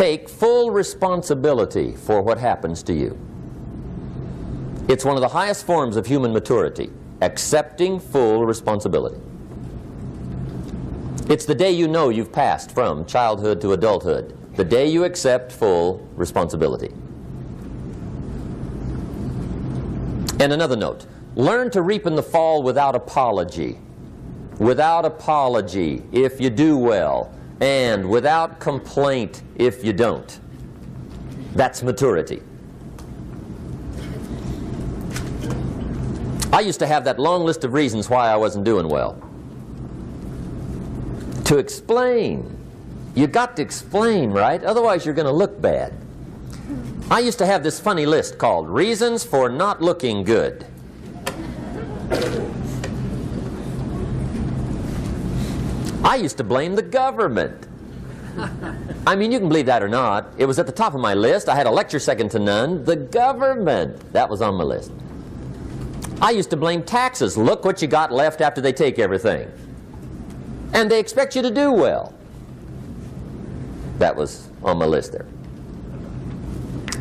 Take full responsibility for what happens to you. It's one of the highest forms of human maturity, accepting full responsibility. It's the day you know you've passed from childhood to adulthood, the day you accept full responsibility. And another note, learn to reap in the fall without apology. Without apology if you do well, and without complaint if you don't. That's maturity. I used to have that long list of reasons why I wasn't doing well. To explain. You got to explain, right? Otherwise you're going to look bad. I used to have this funny list called Reasons for Not Looking Good. I used to blame the government. I mean, you can believe that or not. It was at the top of my list. I had a lecture second to none. The government. That was on my list. I used to blame taxes. Look what you got left after they take everything. And they expect you to do well. That was on my list there.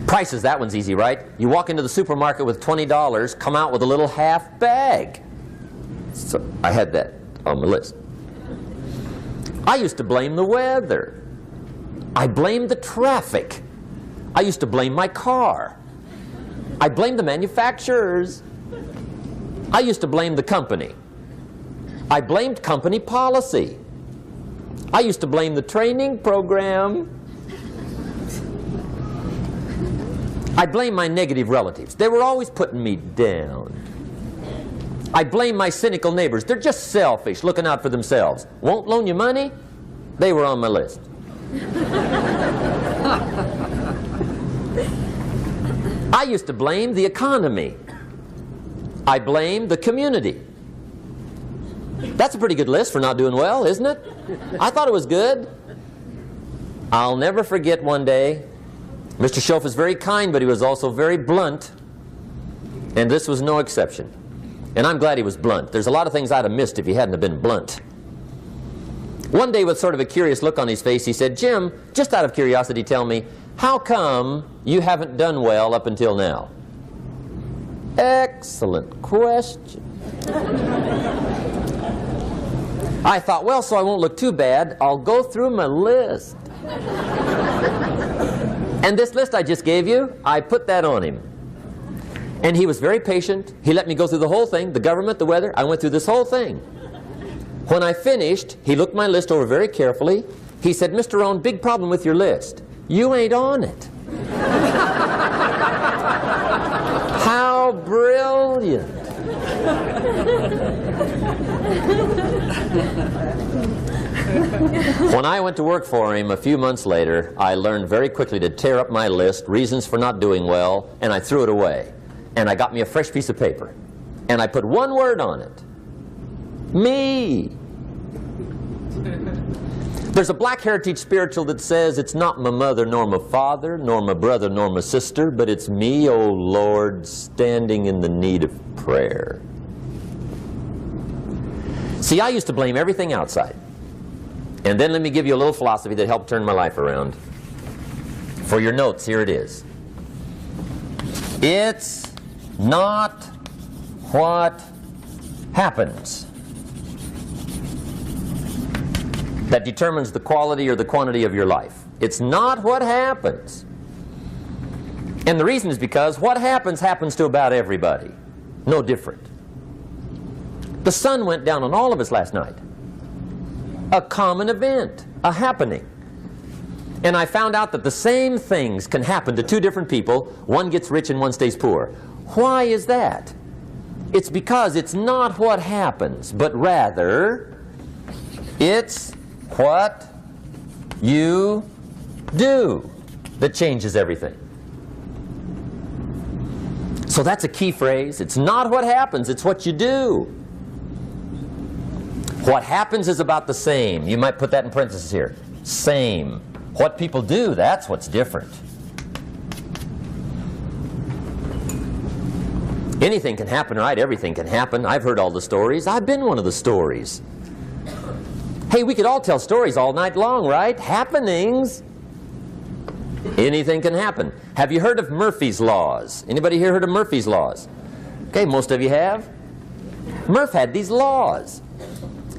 Prices, that one's easy, right? You walk into the supermarket with $20, come out with a little half bag. So I had that on my list. I used to blame the weather. I blamed the traffic. I used to blame my car. I blamed the manufacturers. I used to blame the company. I blamed company policy. I used to blame the training program. I blame my negative relatives. They were always putting me down. I blame my cynical neighbors. They're just selfish, looking out for themselves. Won't loan you money? They were on my list. I used to blame the economy. I blamed the community. That's a pretty good list for not doing well, isn't it? I thought it was good. I'll never forget one day, Mr. Schoaf was very kind, but he was also very blunt. And this was no exception. And I'm glad he was blunt. There's a lot of things I'd have missed if he hadn't have been blunt. One day, with sort of a curious look on his face, he said, "Jim, just out of curiosity, tell me, how come you haven't done well up until now?" Excellent question. I thought, well, so I won't look too bad, I'll go through my list. And this list I just gave you, I put that on him. And he was very patient. He let me go through the whole thing, the government, the weather. I went through this whole thing. When I finished, he looked my list over very carefully. He said, "Mr. Rohn, big problem with your list. You ain't on it." How brilliant. When I went to work for him a few months later, I learned very quickly to tear up my list, reasons for not doing well, and I threw it away. And I got me a fresh piece of paper. And I put one word on it. Me. There's a Black Heritage spiritual that says, "It's not my mother nor my father, nor my brother nor my sister, but it's me, O Lord, standing in the need of prayer." See, I used to blame everything outside. And then let me give you a little philosophy that helped turn my life around. For your notes, here it is. It's not what happens that determines the quality or the quantity of your life. It's not what happens. And the reason is because what happens happens to about everybody. No different. The sun went down on all of us last night. A common event, a happening. And I found out that the same things can happen to two different people. One gets rich and one stays poor. Why is that? It's because it's not what happens, but rather it's what you do that changes everything. So that's a key phrase. It's not what happens, it's what you do. What happens is about the same. You might put that in parentheses here. Same. What people do, that's what's different. Anything can happen, right? Everything can happen. I've heard all the stories. I've been one of the stories. Hey, we could all tell stories all night long, right? Happenings. Anything can happen. Have you heard of Murphy's Laws? Anybody here heard of Murphy's Laws? Okay, most of you have. Murph had these laws.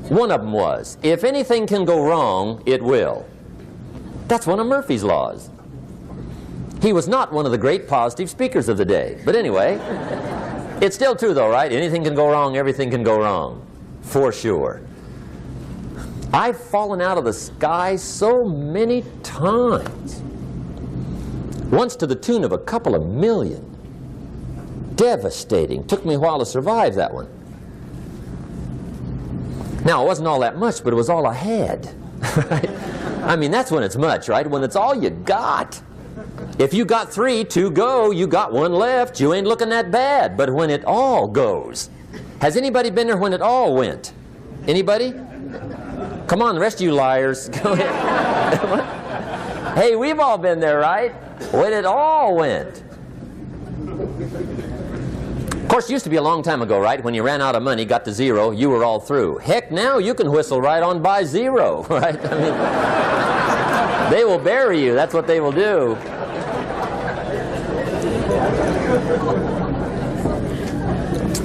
One of them was, if anything can go wrong, it will. That's one of Murphy's Laws. He was not one of the great positive speakers of the day. But anyway, it's still true though, right? Anything can go wrong, everything can go wrong. For sure. I've fallen out of the sky so many times. Once to the tune of a couple of million. Devastating. Took me a while to survive that one. Now, it wasn't all that much, but it was all I had. Right? I mean, that's when it's much, right? When it's all you got. If you got 3, 2 go, you got 1 left, you ain't looking that bad. But when it all goes. Has anybody been there when it all went? Anybody? Come on, the rest of you liars. Go ahead. Hey, we've all been there, right? When it all went. Of course, it used to be a long time ago, right? When you ran out of money, got to 0, you were all through. Heck, now you can whistle right on by 0, right? I mean, they will bury you. That's what they will do.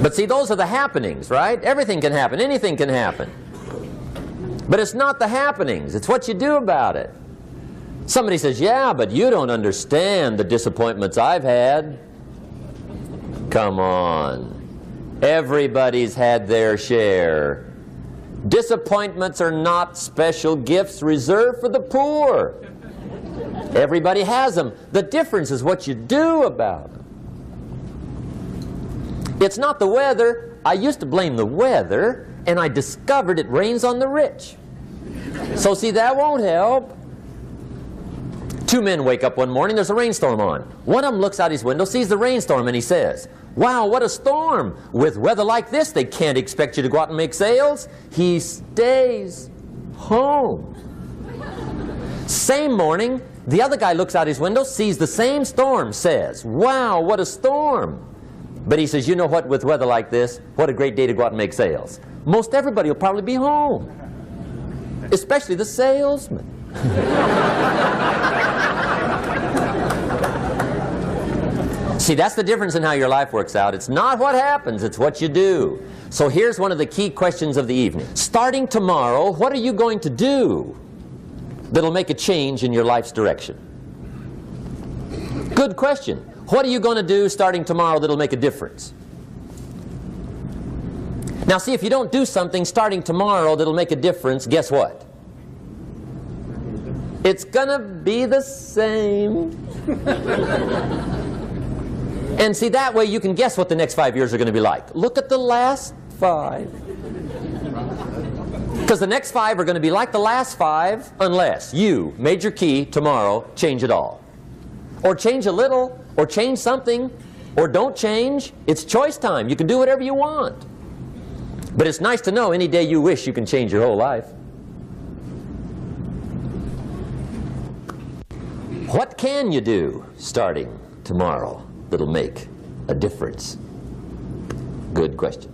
But see, those are the happenings, right? Everything can happen. Anything can happen. But it's not the happenings. It's what you do about it. Somebody says, yeah, but you don't understand the disappointments I've had. Come on. Everybody's had their share. Disappointments are not special gifts reserved for the poor. Everybody has them. The difference is what you do about them. It's not the weather. I used to blame the weather, and I discovered it rains on the rich. So see, that won't help. 2 men wake up one morning, there's a rainstorm on. One of them looks out his window, sees the rainstorm, and he says, wow, what a storm. With weather like this, they can't expect you to go out and make sales. He stays home. Same morning, the other guy looks out his window, sees the same storm, says, wow, what a storm. But he says, you know what, with weather like this, what a great day to go out and make sales. Most everybody will probably be home, especially the salesman. See, that's the difference in how your life works out. It's not what happens, it's what you do. So here's one of the key questions of the evening. Starting tomorrow, what are you going to do that'll make a change in your life's direction? Good question. What are you going to do starting tomorrow that'll make a difference? Now see, if you don't do something starting tomorrow that'll make a difference, guess what? It's gonna be the same. And see, that way you can guess what the next 5 years are going to be like. Look at the last 5. Because the next 5 are going to be like the last 5 unless you, major key, tomorrow, change it all. Or change a little, or change something, or don't change. It's choice time. You can do whatever you want. But it's nice to know any day you wish you can change your whole life. What can you do starting tomorrow that'll make a difference? Good question.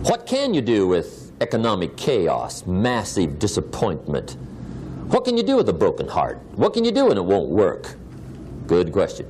What can you do with economic chaos, massive disappointment? What can you do with a broken heart? What can you do when it won't work? Good question.